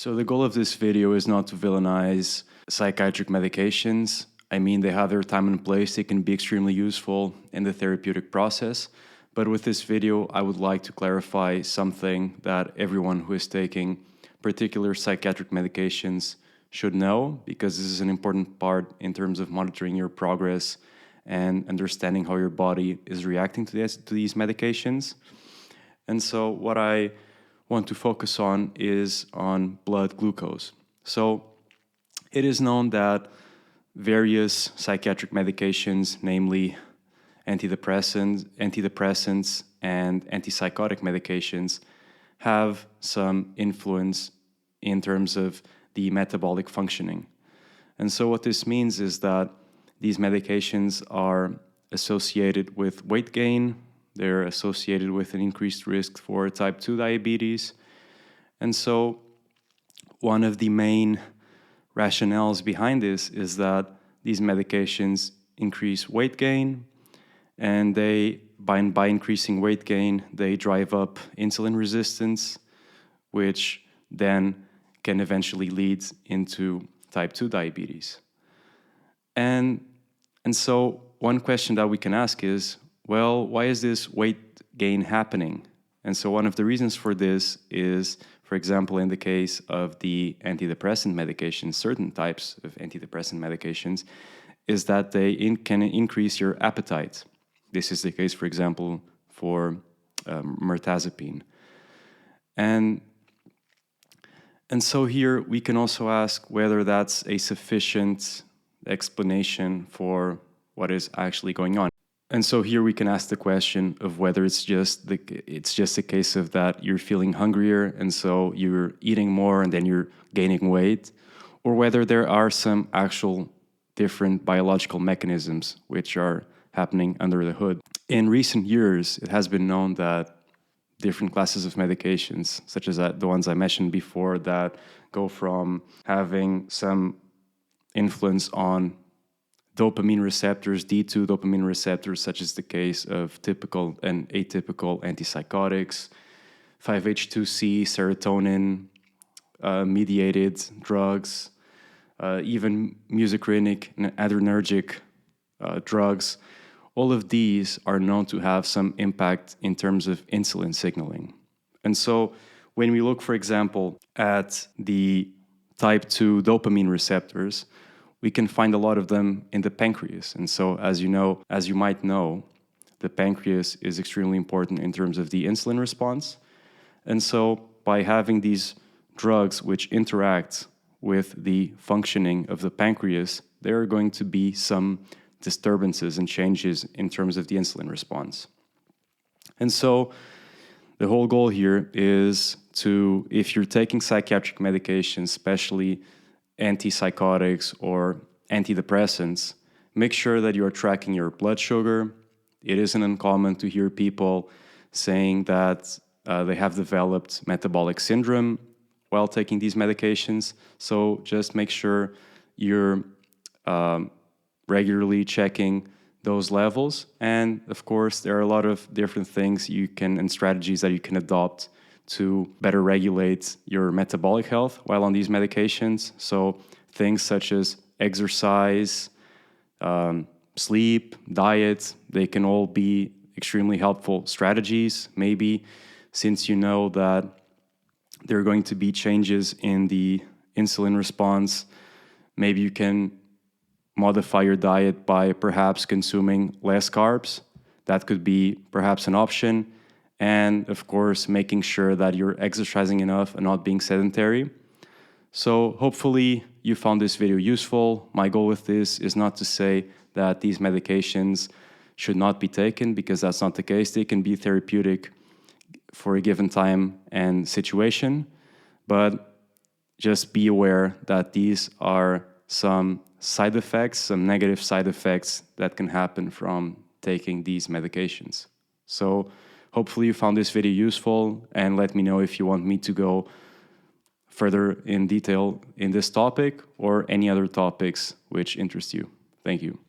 So the goal of this video is not to villainize psychiatric medications. I mean, they have their time and place. They can be extremely useful in the therapeutic process. But with this video, I would like to clarify something that everyone who is taking particular psychiatric medications should know, because this is an important part in terms of monitoring your progress and understanding how your body is reacting to these medications. And so what I want to focus on is on blood glucose. So it is known that various psychiatric medications, namely antidepressants and antipsychotic medications, have some influence in terms of the metabolic functioning. And so what this means is that these medications are associated with weight gain. They're associated with an increased risk for type 2 diabetes. And so one of the main rationales behind this is that these medications increase weight gain, and by increasing weight gain, they drive up insulin resistance, which then can eventually lead into type 2 diabetes. And so one question that we can ask is, well, why is this weight gain happening? And so one of the reasons for this is, for example, in the case of the antidepressant medications, certain types of antidepressant medications, is that they can increase your appetite. This is the case, for example, for mirtazapine. And so here we can also ask whether that's a sufficient explanation for what is actually going on. And so here we can ask the question of whether it's just a case of that you're feeling hungrier and so you're eating more and then you're gaining weight, or whether there are some actual different biological mechanisms which are happening under the hood. In recent years, it has been known that different classes of medications, such as the ones I mentioned before, that go from having some influence on dopamine receptors, D2 dopamine receptors, such as the case of typical and atypical antipsychotics, 5-HT2C, serotonin mediated drugs, even muscarinic and adrenergic drugs. All of these are known to have some impact in terms of insulin signaling. And so when we look, for example, at the type 2 dopamine receptors, we can find a lot of them in the pancreas. And so, as you might know, the pancreas is extremely important in terms of the insulin response. And so by having these drugs which interact with the functioning of the pancreas, there are going to be some disturbances and changes in terms of the insulin response. And so the whole goal here is to, if you're taking psychiatric medications, especially antipsychotics or antidepressants, make sure that you're tracking your blood sugar. It isn't uncommon to hear people saying that they have developed metabolic syndrome while taking these medications. So just make sure you're regularly checking those levels. And of course, there are a lot of different things and strategies that you can adopt to better regulate your metabolic health while on these medications. So things such as exercise, sleep, diet, they can all be extremely helpful strategies. Maybe since you know that there are going to be changes in the insulin response, maybe you can modify your diet by perhaps consuming less carbs. That could be perhaps an option. And of course, making sure that you're exercising enough and not being sedentary. So hopefully you found this video useful. My goal with this is not to say that these medications should not be taken, because that's not the case. They can be therapeutic for a given time and situation, but just be aware that these are some side effects, some negative side effects that can happen from taking these medications. So hopefully you found this video useful, and let me know if you want me to go further in detail in this topic or any other topics which interest you. Thank you.